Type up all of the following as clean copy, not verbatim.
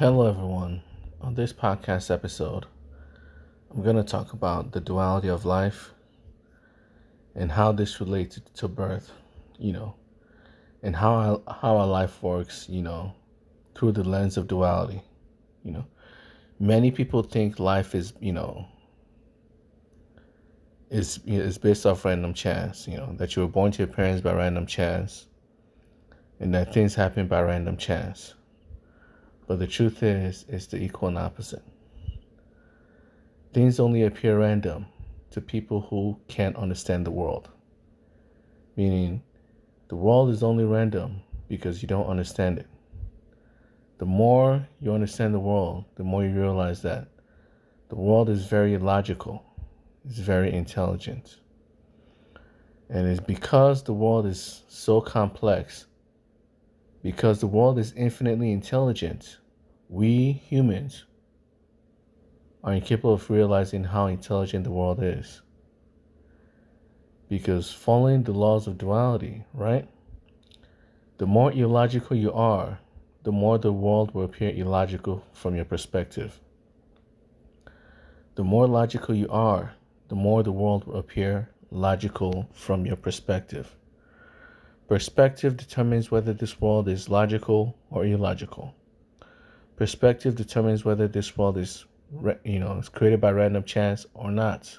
Hello, everyone. On this podcast episode, I'm going to talk about the duality of life and how this relates to birth, and how our life works, through the lens of duality. You know, Many people think life is based off random chance. That you were born to your parents by random chance, and that things happen by random chance. But the truth is, it's the equal and opposite. Things only appear random to people who can't understand the world. Meaning, the world is only random because you don't understand it. The more you understand the world, the more you realize that the world is very logical, it's very intelligent. And it's because the world is so complex, because the world is infinitely intelligent, we humans are incapable of realizing how intelligent the world is. Because following the laws of duality, right? The more illogical you are, the more the world will appear illogical from your perspective. The more logical you are, the more the world will appear logical from your perspective. Perspective determines whether this world is logical or illogical. Perspective determines whether this world is created by random chance or not.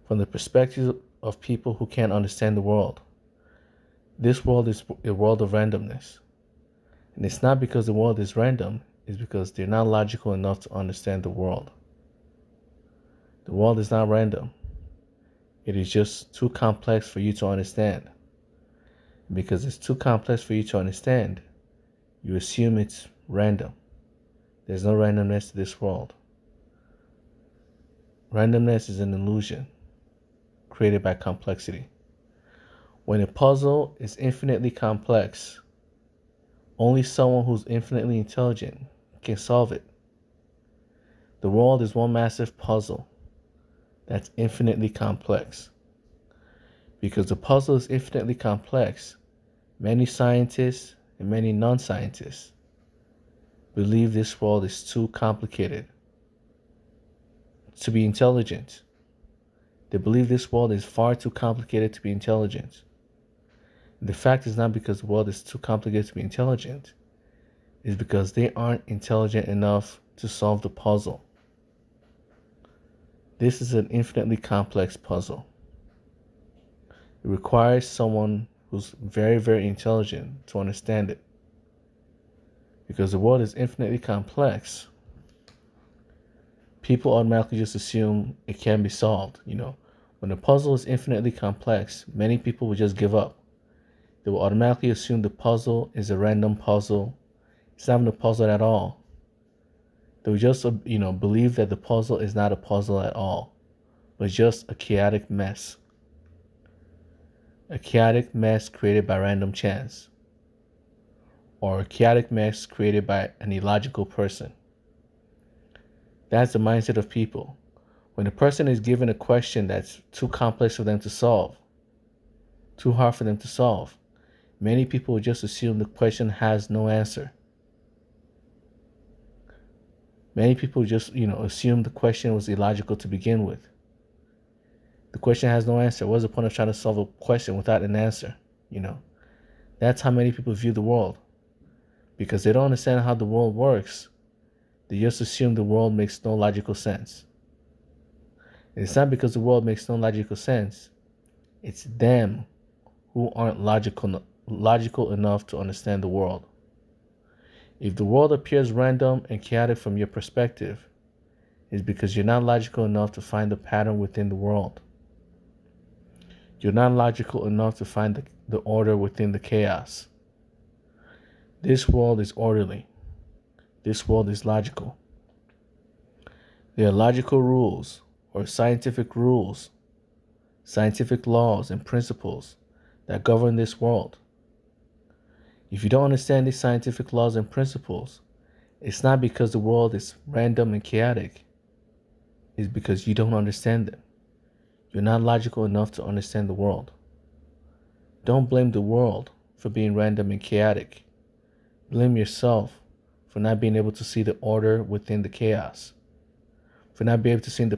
From the perspective of people who can't understand the world, this world is a world of randomness. And it's not because the world is random, it's because they're not logical enough to understand the world. The world is not random. It is just too complex for you to understand. And because it's too complex for you to understand, you assume it's random. There's no randomness to this world. Randomness is an illusion created by complexity. When a puzzle is infinitely complex, only someone who's infinitely intelligent can solve it. The world is one massive puzzle that's infinitely complex. Because the puzzle is infinitely complex, many scientists and many non-scientists believe this world is too complicated to be intelligent. They believe this world is far too complicated to be intelligent. The fact is not because the world is too complicated to be intelligent. It's because they aren't intelligent enough to solve the puzzle. This is an infinitely complex puzzle. It requires someone who's very, very intelligent to understand it. Because the world is infinitely complex, people automatically just assume it can be solved. When a puzzle is infinitely complex, many people will just give up. They will automatically assume the puzzle is a random puzzle. It's not even a puzzle at all. They will just, believe that the puzzle is not a puzzle at all, but just a chaotic mess. A chaotic mess created by random chance. Or a chaotic mess created by an illogical person. That's the mindset of people. When a person is given a question that's too complex for them to solve, too hard for them to solve, many people will just assume the question has no answer. Many people just, assume the question was illogical to begin with. The question has no answer. What's the point of trying to solve a question without an answer? That's how many people view the world. Because they don't understand how the world works, they just assume the world makes no logical sense. And it's not because the world makes no logical sense. It's them who aren't logical enough to understand the world. If the world appears random and chaotic from your perspective, it's because you're not logical enough to find the pattern within the world. You're not logical enough to find the order within the chaos. This world is orderly. This world is logical. There are logical rules or scientific rules, scientific laws and principles that govern this world. If you don't understand these scientific laws and principles, it's not because the world is random and chaotic. It's because you don't understand them. You're not logical enough to understand the world. Don't blame the world for being random and chaotic. Blame yourself for not being able to see the order within the chaos, for not being able to see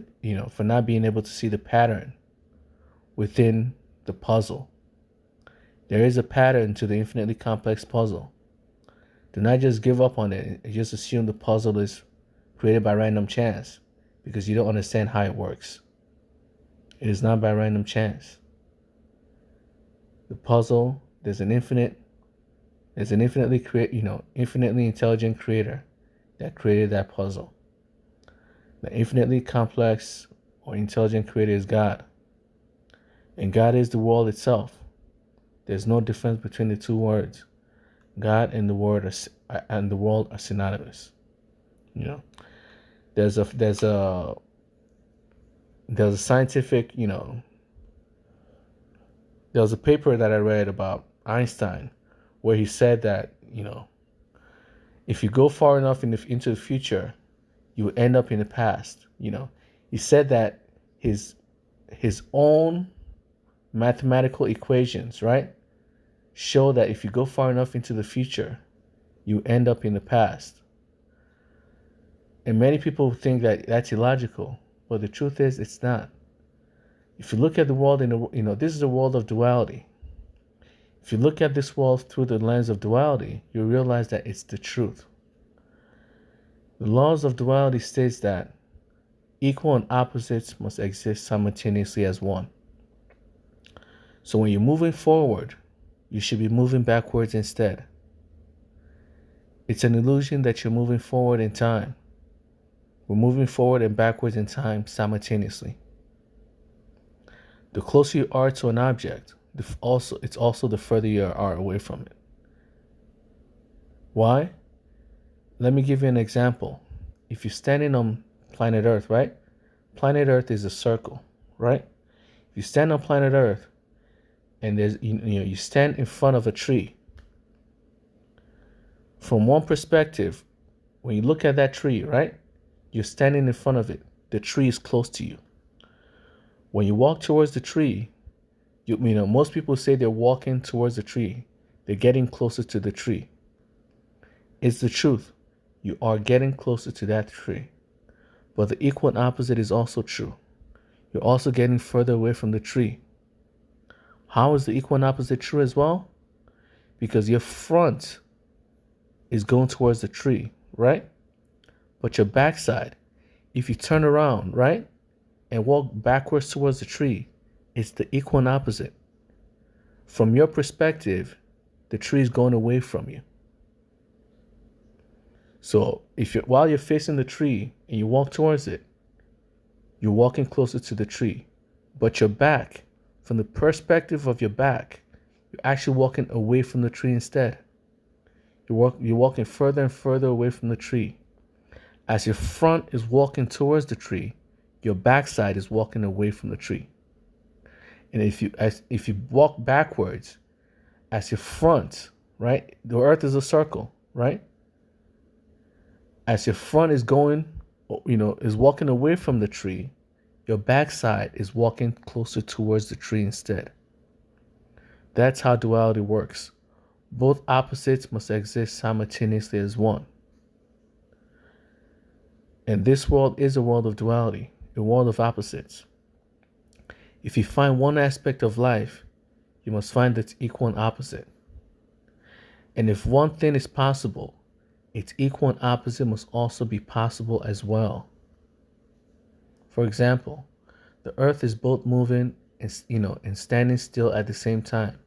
for not being able to see the pattern within the puzzle. There is a pattern to the infinitely complex puzzle. Do not just give up on it and just assume the puzzle is created by random chance, because you don't understand how it works. It is not by random chance. The puzzle, there's an infinitely intelligent creator that created that puzzle. The infinitely complex or intelligent creator is God. And God is the world itself. There's no difference between the two words. God and the world are synonymous. There's a scientific, there was a paper that I read about Einstein where he said that, if you go far enough into the future, you will end up in the past. He said that his own mathematical equations, right, show that if you go far enough into the future, you end up in the past. And many people think that that's illogical, but the truth is it's not. If you look at the world this is a world of duality. If you look at this world through the lens of duality, you realize that it's the truth. The laws of duality states that equal and opposites must exist simultaneously as one. So when you're moving forward, you should be moving backwards instead. It's an illusion that you're moving forward in time. We're moving forward and backwards in time simultaneously. The closer you are to an object, it's also the further you are away from it. Why? Let me give you an example. If you're standing on planet Earth, right? Planet Earth is a circle, right? If you stand on planet Earth and you stand in front of a tree, from one perspective, when you look at that tree, right? You're standing in front of it. The tree is close to you. When you walk towards the tree, most people say they're walking towards the tree. They're getting closer to the tree. It's the truth. You are getting closer to that tree. But the equal and opposite is also true. You're also getting further away from the tree. How is the equal and opposite true as well? Because your front is going towards the tree, right? But your backside, if you turn around, right, and walk backwards towards the tree, it's the equal and opposite. From your perspective, the tree is going away from you. So while you're facing the tree and you walk towards it, you're walking closer to the tree. But your back, from the perspective of your back, you're actually walking away from the tree instead. You're walking further and further away from the tree. As your front is walking towards the tree, your backside is walking away from the tree. And if you walk backwards, as your front, right? The earth is a circle, right? As your front is is walking away from the tree, your backside is walking closer towards the tree instead. That's how duality works. Both opposites must exist simultaneously as one. And this world is a world of duality, a world of opposites. If you find one aspect of life, you must find its equal and opposite. And if one thing is possible, its equal and opposite must also be possible as well. For example, the earth is both moving and standing still at the same time.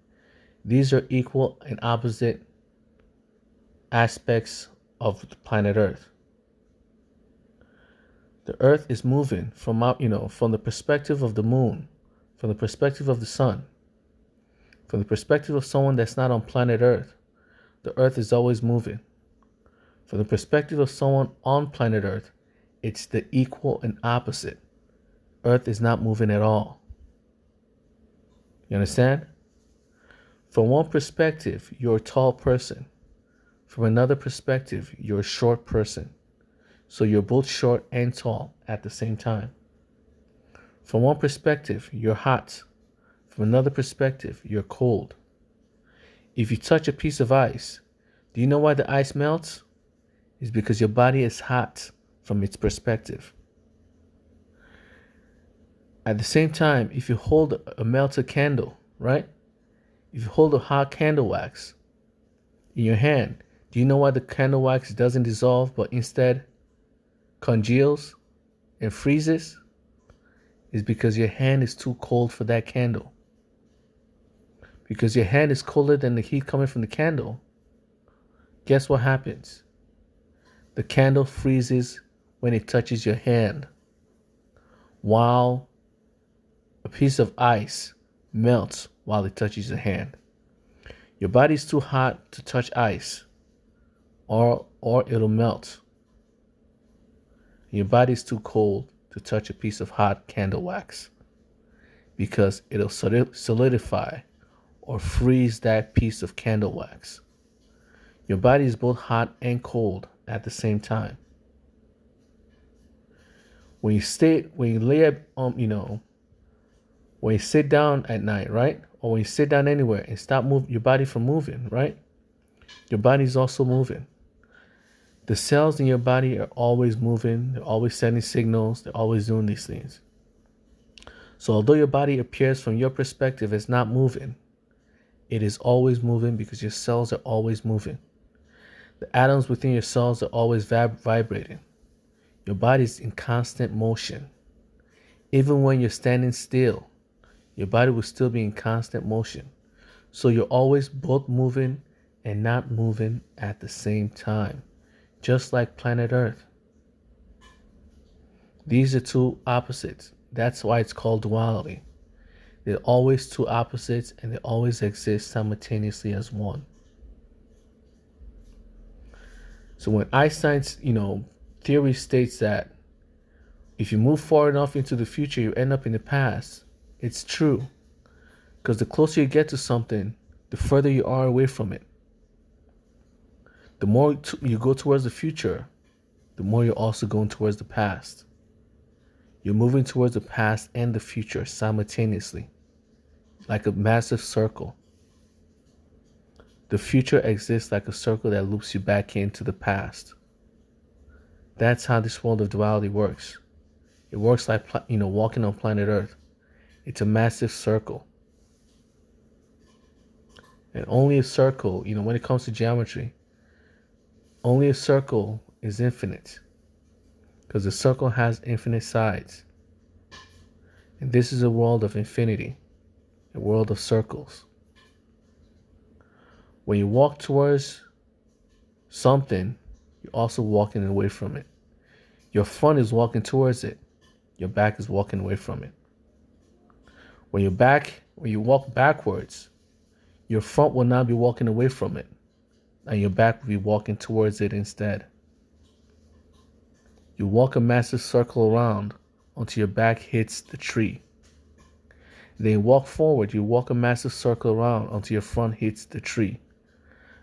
These are equal and opposite aspects of the planet Earth. The earth is moving from the perspective of the moon, from the perspective of the sun, from the perspective of someone that's not on planet Earth. The earth is always moving. From the perspective of someone on planet Earth, it's the equal and opposite. Earth is not moving at all. You understand? From one perspective, you're a tall person. From another perspective, you're a short person. So you're both short and tall at the same time. From one perspective, you're hot. From another perspective, you're cold. If you touch a piece of ice, do you know why the ice melts? is because your body is hot from its perspective. At the same time, if you hold a melted candle, right? If you hold a hot candle wax in your hand, do you know why the candle wax doesn't dissolve but instead congeals and freezes? Is because your hand is too cold for that candle. Because your hand is colder than the heat coming from the candle, guess what happens? The candle freezes when it touches your hand, while a piece of ice melts while it touches your hand. Your body's too hot to touch ice, or it'll melt. Your body's too cold to touch a piece of hot candle wax because it'll solidify or freeze that piece of candle wax. Your body is both hot and cold at the same time. When you sit down at night, right? Or when you sit down anywhere and stop your body from moving, right? Your body's also moving. The cells in your body are always moving. They're always sending signals. They're always doing these things. So although your body appears from your perspective as not moving, it is always moving because your cells are always moving. The atoms within your cells are always vibrating. Your body is in constant motion. Even when you're standing still, your body will still be in constant motion. So you're always both moving and not moving at the same time, just like planet Earth. These are two opposites. That's why it's called duality. They're always two opposites and they always exist simultaneously as one. So when Einstein's, theory states that if you move far enough into the future, you end up in the past, it's true. Because the closer you get to something, the further you are away from it. The more you go towards the future, the more you're also going towards the past. You're moving towards the past and the future simultaneously, like a massive circle. The future exists like a circle that loops you back into the past. That's how this world of duality works. It works like, walking on planet Earth. It's a massive circle. And only a circle, when it comes to geometry, only a circle is infinite. Because the circle has infinite sides. And this is a world of infinity, a world of circles. When you walk towards something, you're also walking away from it. Your front is walking towards it. Your back is walking away from it. When you walk backwards, your front will not be walking away from it, and your back will be walking towards it instead. You walk a massive circle around until your back hits the tree. Then you walk forward, you walk a massive circle around until your front hits the tree.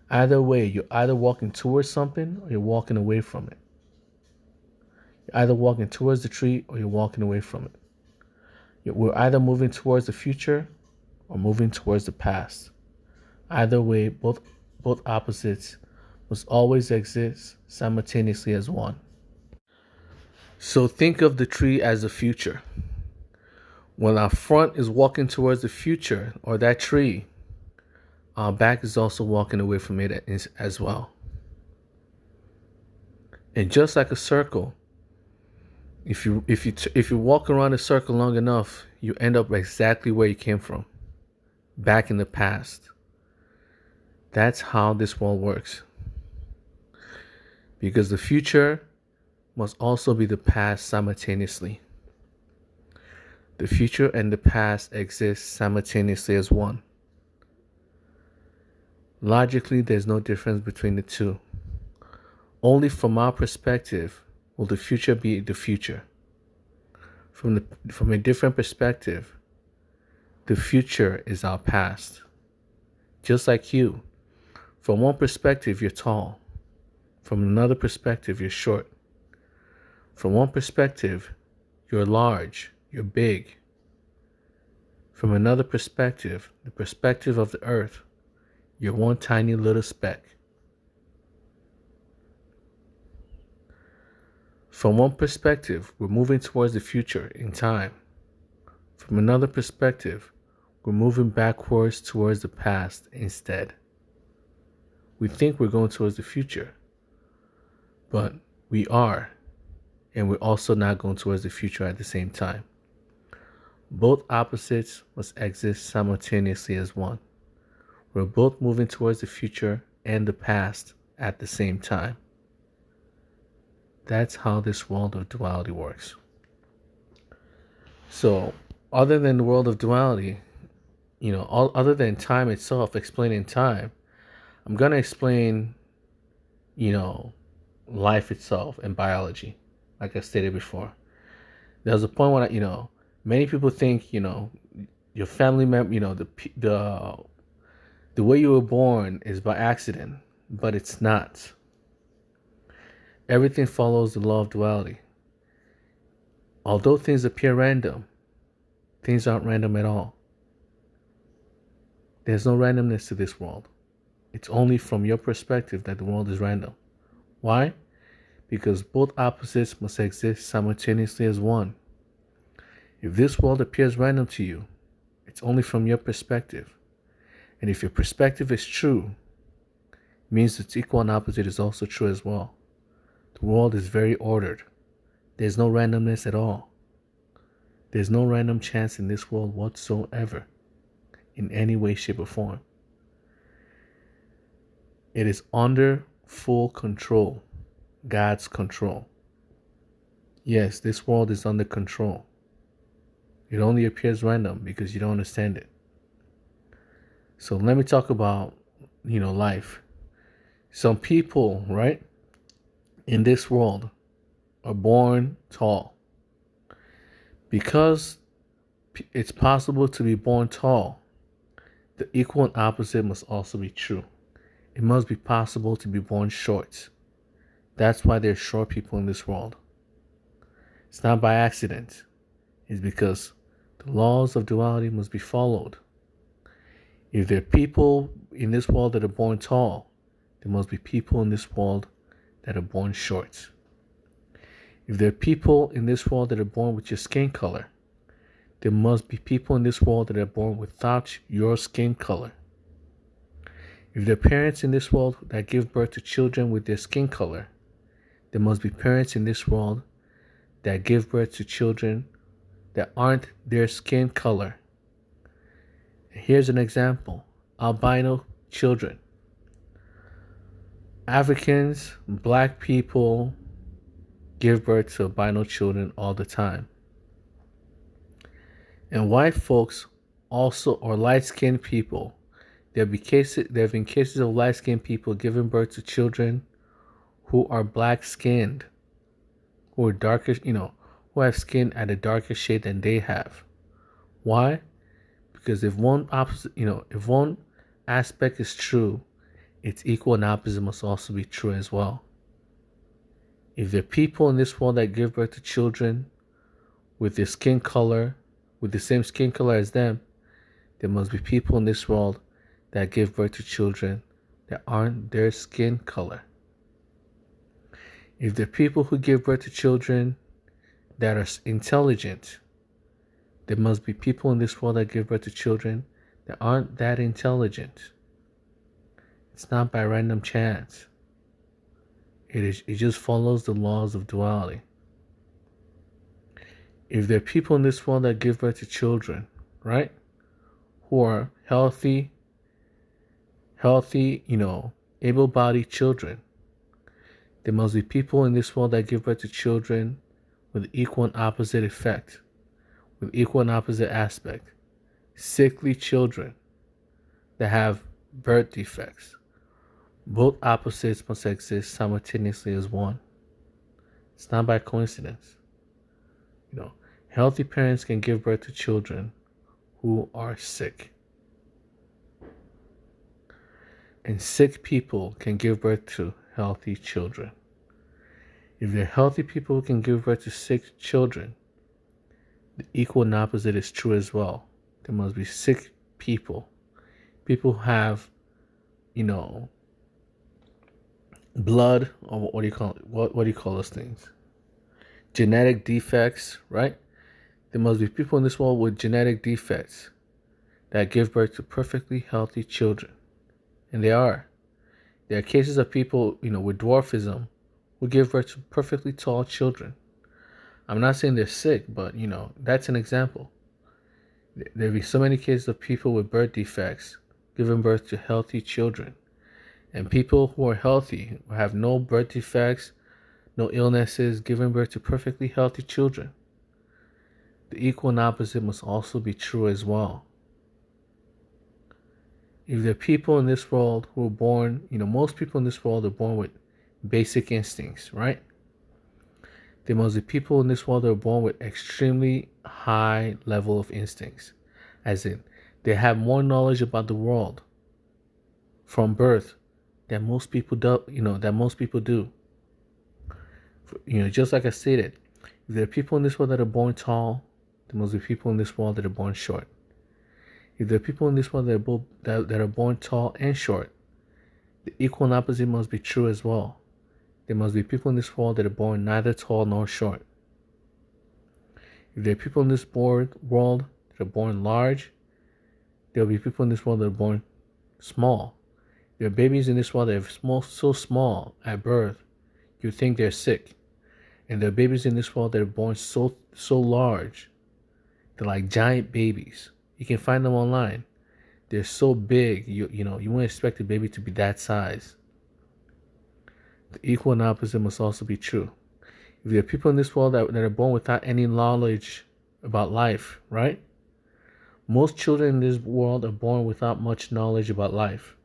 Either way, you're either walking towards something or you're walking away from it. You're either walking towards the tree or you're walking away from it. We're either moving towards the future or moving towards the past. Either way, both opposites must always exist simultaneously as one. So think of the tree as the future. When our front is walking towards the future or that tree, our back is also walking away from it as well. And just like a circle, if you walk around a circle long enough, you end up exactly where you came from, back in the past. That's how this world works. Because the future must also be the past simultaneously. The future and the past exist simultaneously as one. Logically, there's no difference between the two. Only from our perspective will the future be the future. From a different perspective, the future is our past. Just like you, from one perspective, you're tall. From another perspective, you're short. From one perspective, you're large, you're big. From another perspective, the perspective of the earth, you're one tiny little speck. From one perspective, we're moving towards the future in time. From another perspective, we're moving backwards towards the past instead. We think we're going towards the future, but we are, and we're also not going towards the future at the same time. Both opposites must exist simultaneously as one. We're both moving towards the future and the past at the same time. That's how this world of duality works. So, other than the world of duality, other than time itself, explaining time, I'm going to explain, life itself and biology, like I stated before. There's a point when, many people think, your family member, the way you were born is by accident, but it's not. Everything follows the law of duality. Although things appear random, things aren't random at all. There's no randomness to this world. It's only from your perspective that the world is random. Why? Because both opposites must exist simultaneously as one. If this world appears random to you, it's only from your perspective. And if your perspective is true, it means its equal and opposite is also true as well. The world is very ordered. There's no randomness at all. There's no random chance in this world whatsoever, in any way, shape, or form. It is under full control, God's control. Yes, this world is under control. It only appears random because you don't understand it. So let me talk about, life. Some people, right, in this world are born tall. Because it's possible to be born tall, the equal and opposite must also be true. It must be possible to be born short. That's why there's short people in this world. It's not by accident. It's because the laws of duality must be followed. If there are people in this world that are born tall, there must be people in this world that are born short. If there are people in this world that are born with your skin color, there must be people in this world that are born without your skin color. If there are parents in this world that give birth to children with their skin color, there must be parents in this world that give birth to children that aren't their skin color. Here's an example. Albino children. Africans, black people give birth to albino children all the time. And white folks also, or light-skinned people, there have been cases of light-skinned people giving birth to children who are black-skinned, who are darker, who have skin at a darker shade than they have. Why? Because if one aspect is true, its equal and opposite must also be true as well. If there are people in this world that give birth to children with their skin color, with the same skin color as them, there must be people in this world that give birth to children that aren't their skin color. If there are people who give birth to children that are intelligent, there must be people in this world that give birth to children that aren't that intelligent. It's not by random chance. It just follows the laws of duality. If there are people in this world that give birth to children, right, who are healthy, able-bodied children, there must be people in this world that give birth to children with equal and opposite effect, with equal and opposite aspect. Sickly children that have birth defects. Both opposites must exist simultaneously as one. It's not by coincidence. Healthy parents can give birth to children who are sick. And sick people can give birth to healthy children. If there are healthy people who can give birth to sick children, the equal and opposite is true as well. There must be sick people. People who have, blood, or what do you call it? What do you call those things? genetic defects, right? There must be people in this world with genetic defects that give birth to perfectly healthy children. And they are. There are cases of people, with dwarfism who give birth to perfectly tall children. I'm not saying they're sick, but, that's an example. There be so many cases of people with birth defects giving birth to healthy children. And people who are healthy, who have no birth defects, no illnesses, giving birth to perfectly healthy children. The equal and opposite must also be true as well. If there are people in this world who are born, most people in this world are born with basic instincts, right? There must be people in this world that are born with extremely high level of instincts, as in they have more knowledge about the world from birth than most people do. Just like I stated, if there are people in this world that are born tall, there must be people in this world that are born short. If there are people in this world that are born tall and short, the equal and opposite must be true as well. There must be people in this world that are born neither tall nor short. If there are people in this world that are born large, there will be people in this world that are born small. There are babies in this world that are so small at birth, you think they're sick. And there are babies in this world that are born so large, they're like giant babies. You can find them online. They're so big, you wouldn't expect a baby to be that size. The equal and opposite must also be true. If there are people in this world that are born without any knowledge about life, right? Most children in this world are born without much knowledge about life.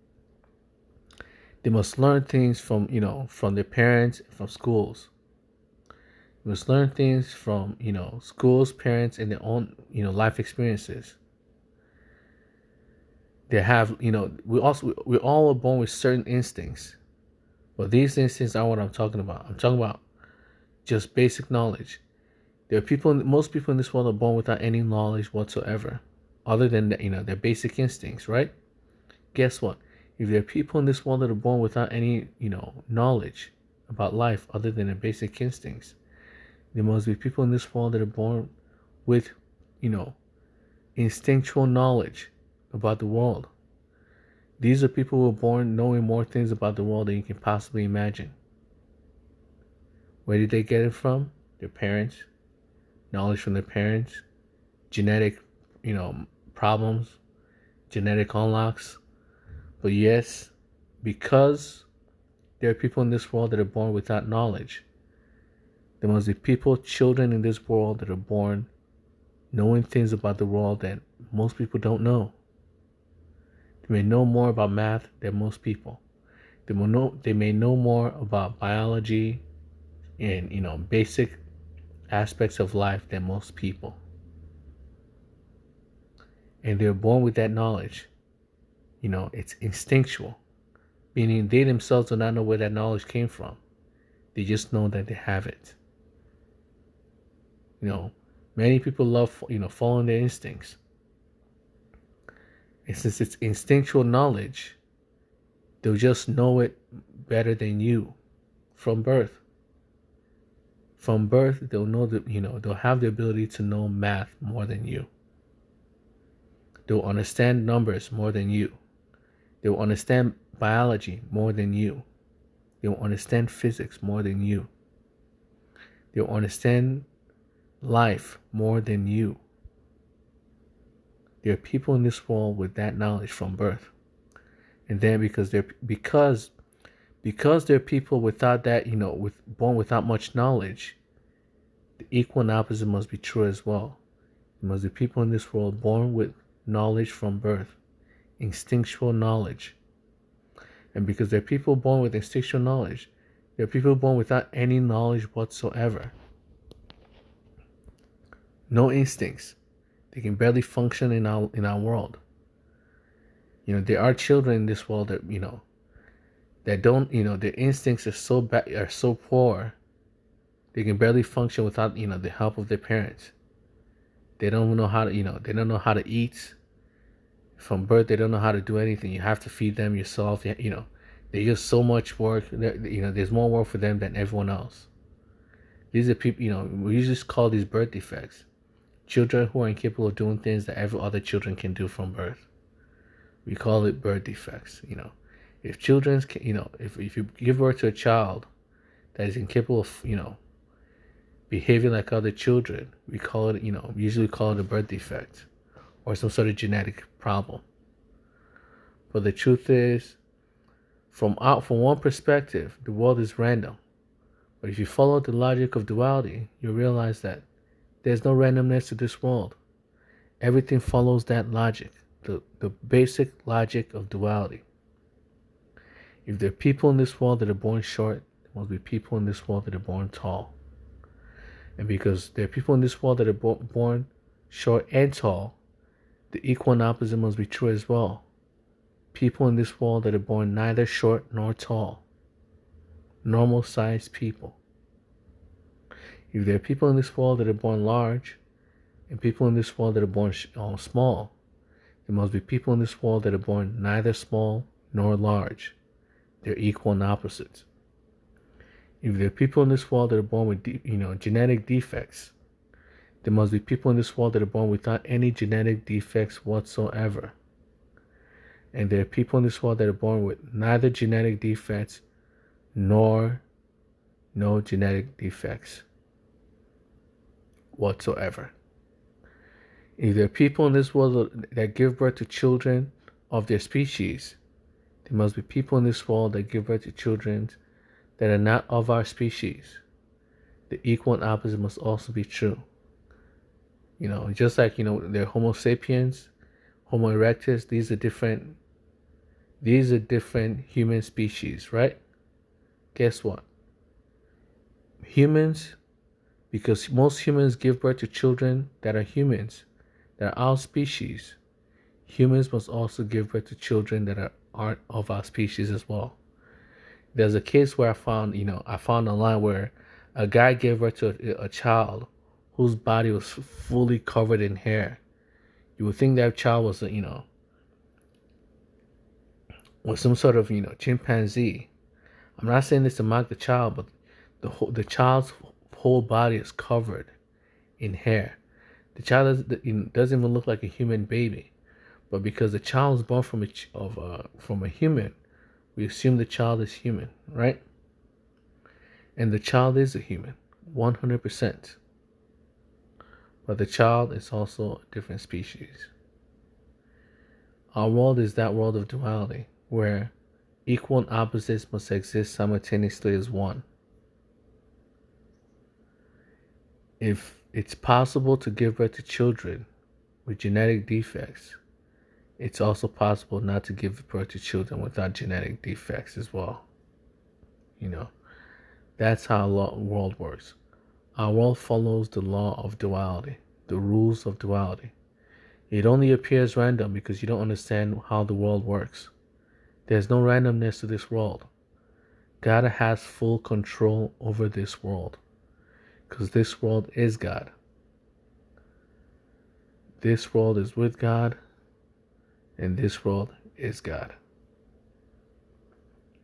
They must learn things from their parents, from schools. They must learn things from, schools, parents, and their own, life experiences. They have, we all are born with certain instincts. But these instincts aren't what I'm talking about. I'm talking about just basic knowledge. Most people in this world are born without any knowledge whatsoever, other than their basic instincts, right? Guess what? If there are people in this world that are born without any, knowledge about life other than their basic instincts, there must be people in this world that are born with, instinctual knowledge about the world. These are people who are born knowing more things about the world than you can possibly imagine. Where did they get it from? Their parents. Knowledge from their parents. Genetic, problems. Genetic unlocks. But yes, because there are people in this world that are born without knowledge, there must be children in this world that are born knowing things about the world that most people don't know. They may know more about math than most people. They may know more about biology and basic aspects of life than most people. And they're born with that knowledge. It's instinctual, meaning they themselves do not know where that knowledge came from. They just know that they have it. Many people love following their instincts. And since it's instinctual knowledge, they'll just know it better than you from birth. From birth, they'll know that, they'll have the ability to know math more than you. They'll understand numbers more than you. They'll understand biology more than you. They'll understand physics more than you. They'll understand life more than you. There are people in this world with that knowledge from birth. And then because there are people without that, born without much knowledge, the equal and opposite must be true as well. There must be people in this world born with knowledge from birth, instinctual knowledge. And because there are people born with instinctual knowledge, there are people born without any knowledge whatsoever. No instincts. They can barely function in our world. There are children in this world that that don't their instincts are so poor. They can barely function without the help of their parents. They don't know how to they don't know how to eat. From birth, they don't know how to do anything. You have to feed them yourself. There's just so much work. There's more work for them than everyone else. These are people, we usually call these birth defects. Children who are incapable of doing things that every other children can do from birth. We call it birth defects. If children's, if you give birth to a child that is incapable of, behaving like other children, we call it, we usually call it a birth defect or some sort of genetic problem. But the truth is, from one perspective, the world is random. But if you follow the logic of duality, you realize that there's no randomness to this world. Everything follows that logic, the basic logic of duality. If there are people in this world that are born short, there must be people in this world that are born tall. And because there are people in this world that are born short and tall, the equal and opposite must be true as well. People in this world that are born neither short nor tall. Normal sized people. If there are people in this world that are born large and people in this world that are born small, there must be people in this world that are born neither small nor large. They're equal and opposites. If there are people in this world that are born with genetic defects, there must be people in this world that are born without any genetic defects whatsoever. And there are people in this world that are born with neither genetic defects nor no genetic defects whatsoever. If there are people in this world that give birth to children of their species, there must be people in this world that give birth to children that are not of our species. The equal and opposite must also be true. Just like, they're Homo sapiens, Homo erectus, these are different human species, right? Guess what? Humans, because most humans give birth to children that are humans, that are our species, humans must also give birth to children that aren't of our species as well. There's a case where I found online where a guy gave birth to a child whose body was fully covered in hair. You would think that child was was some sort of chimpanzee. I'm not saying this to mock the child, but the child's whole body is covered in hair. The child doesn't even look like a human baby, but because the child is born from a human, we assume the child is human, right? And the child is a human, 100%. But the child is also a different species. Our world is that world of duality, where equal and opposites must exist simultaneously as one. If it's possible to give birth to children with genetic defects, it's also possible not to give birth to children without genetic defects as well. That's how our world works. Our world follows the law of duality, the rules of duality. It only appears random because you don't understand how the world works. There's no randomness to this world. God has full control over this world because this world is God. This world is with God, and this world is God.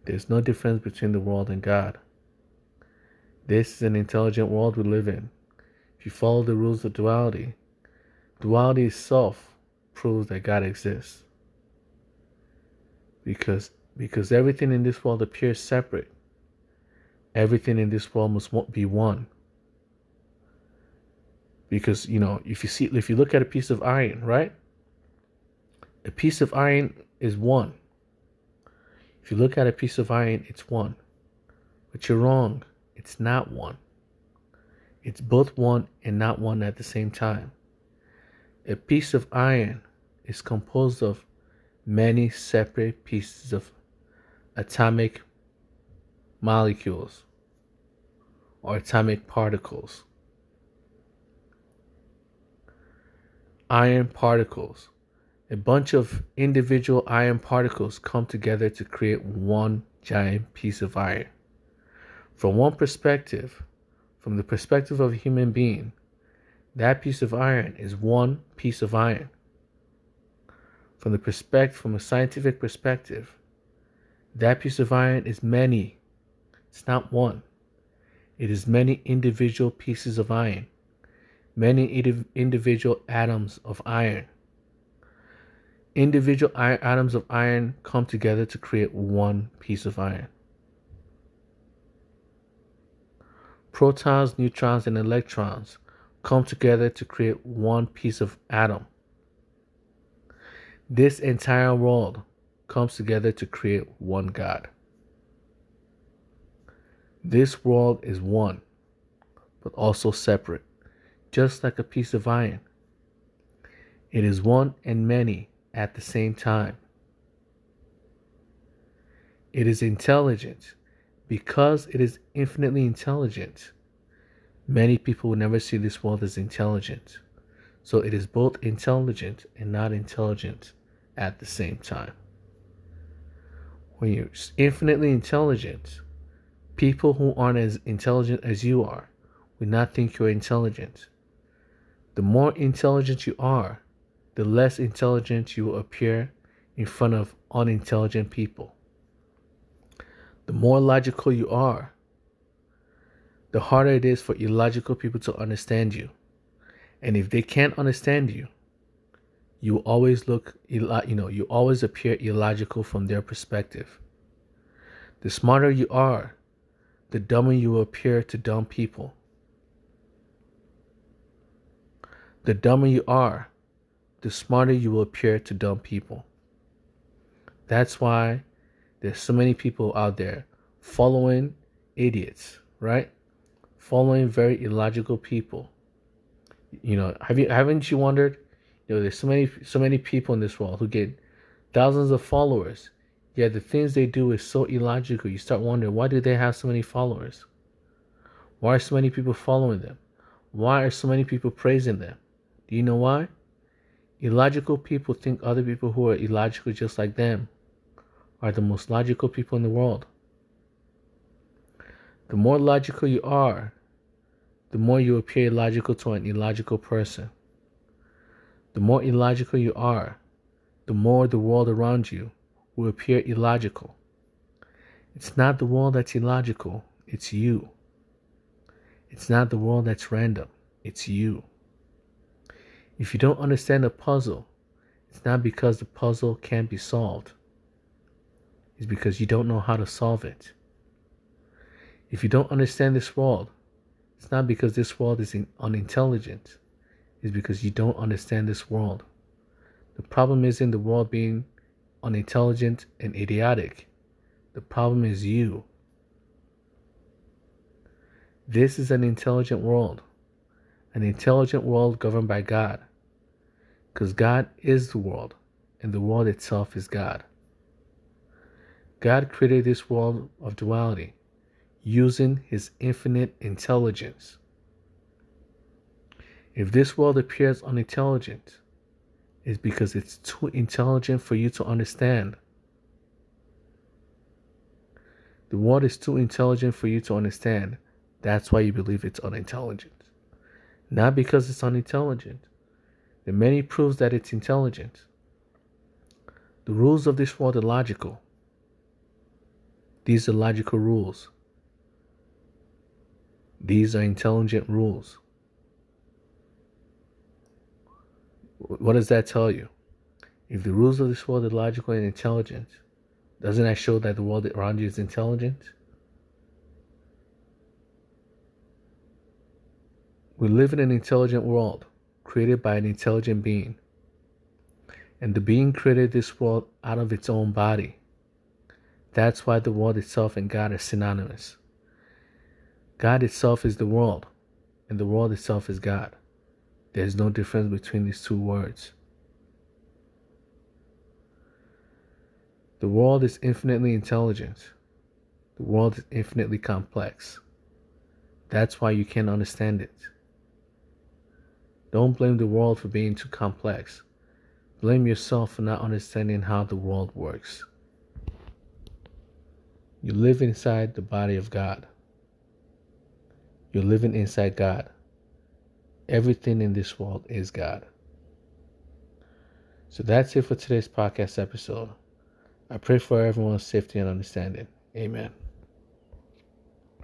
There's no difference between the world and God. This is an intelligent world we live in. If you follow the rules of duality, duality itself proves that God exists. Because everything in this world appears separate. Everything in this world must be one. Because, if you look at a piece of iron, right? A piece of iron is one. If you look at a piece of iron, it's one. But you're wrong. It's not one. It's both one and not one at the same time. A piece of iron is composed of many separate pieces of atomic molecules or atomic particles. Iron particles. A bunch of individual iron particles come together to create one giant piece of iron. From one perspective, from the perspective of a human being, that piece of iron is one piece of iron. From a scientific perspective, that piece of iron is many. It's not one. It is many individual pieces of iron, many individual atoms of iron. Individual atoms of iron come together to create one piece of iron. Protons, neutrons, and electrons come together to create one piece of atom. This entire world comes together to create one God. This world is one, but also separate, just like a piece of iron. It is one and many at the same time. It is intelligent. Because it is infinitely intelligent, many people will never see this world as intelligent. So it is both intelligent and not intelligent at the same time. When you're infinitely intelligent, people who aren't as intelligent as you are will not think you're intelligent. The more intelligent you are, the less intelligent you will appear in front of unintelligent people. The more logical you are, the harder it is for illogical people to understand you. And if they can't understand you, you always you always appear illogical from their perspective. The smarter you are, the dumber you will appear to dumb people. The dumber you are, the smarter you will appear to dumb people. That's why there's so many people out there following idiots, right? Following very illogical people. Haven't you wondered? There's so many people in this world who get thousands of followers, yet the things they do is so illogical. You start wondering, why do they have so many followers? Why are so many people following them? Why are so many people praising them? Do you know why? Illogical people think other people who are illogical just like them are the most logical people in the world. The more logical you are, the more you appear illogical to an illogical person. The more illogical you are, the more the world around you will appear illogical. It's not the world that's illogical, it's you. It's not the world that's random, it's you. If you don't understand a puzzle, it's not because the puzzle can't be solved. It's because you don't know how to solve it. If you don't understand this world, it's not because this world is unintelligent. It's because you don't understand this world. The problem isn't the world being unintelligent and idiotic. The problem is you. This is an intelligent world governed by God. Because God is the world, and the world itself is God. God created this world of duality using his infinite intelligence. If this world appears unintelligent, it's because it's too intelligent for you to understand. The world is too intelligent for you to understand. That's why you believe it's unintelligent. Not because it's unintelligent. There are many proofs that it's intelligent. The rules of this world are logical. These are logical rules. These are intelligent rules. What does that tell you? If the rules of this world are logical and intelligent, doesn't that show that the world around you is intelligent? We live in an intelligent world created by an intelligent being. And the being created this world out of its own body. That's why the world itself and God are synonymous. God itself is the world, and the world itself is God. There's no difference between these two words. The world is infinitely intelligent. The world is infinitely complex. That's why you can't understand it. Don't blame the world for being too complex. Blame yourself for not understanding how the world works. You live inside the body of God. You're living inside God. Everything in this world is God. So that's it for today's podcast episode. I pray for everyone's safety and understanding. Amen.